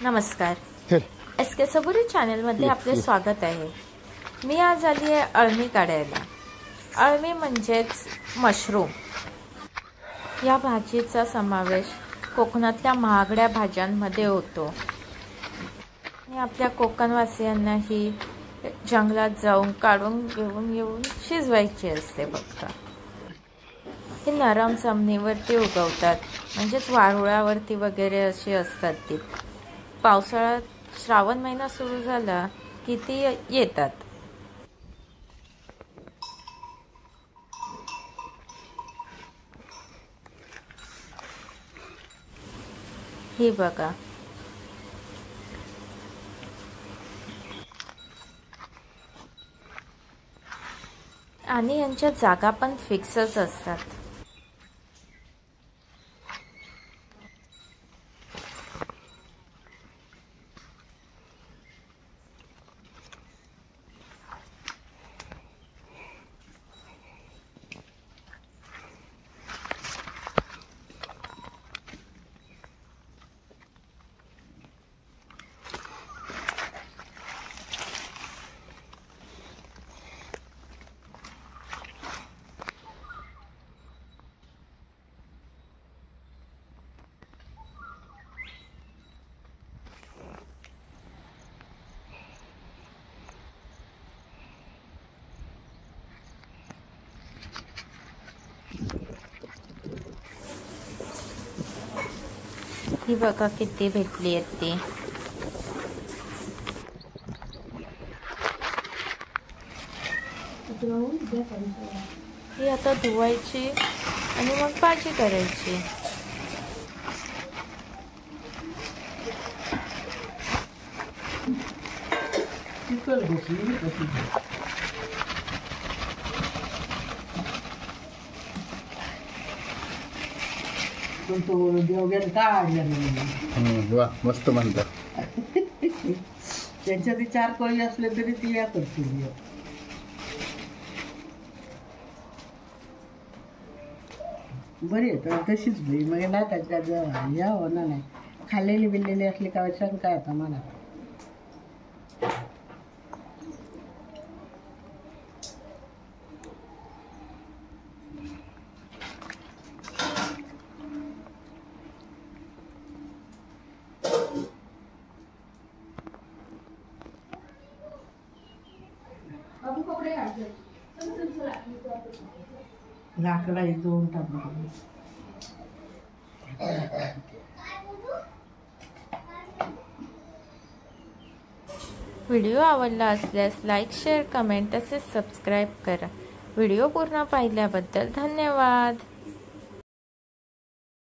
नमस्कार, SK सबुरी चॅनलमध्ये आपले स्वागत आहे। मी आज आली आहे अळमी काढायला। अळमी म्हणजेच मशरूम। या भाजीचा समावेश कोकणातल्या महागड्या भाज्यांमध्ये होतो आणि आपल्या कोकणवासियांनाही जंगलात जाऊन काढून घेऊन येऊन शिजवायची असते। फक्त हे नरम जमिनीवरती उगवतात, म्हणजेच वारुळावरती वगैरे अशी असतात ती। पावसाळ्यात श्रावण महिना सुरू झाला की ती येतात। हे बघा, आणि यांच्या जागा पण फिक्सच असतात। ही बघा किती भेटली आहेत ती। ही आता धुवायची आणि मग भाजी करायची। वा, मस्त म्हणतात। त्यांच्या ती 4 कोळी असले तरी ती या करतील। बरी आहे तशीच भाई, मग नाही त्याच्या या होणार नाही। खाल्लेली बिल्लेली असली का सांग काय आता मला। लाकडा 1-2 टाकून व्हिडिओ आवडला असल्यास लाईक, शेअर, कमेंट तसेच सबस्क्राईब करा। व्हिडिओ पूर्ण पाहिल्याबद्दल धन्यवाद।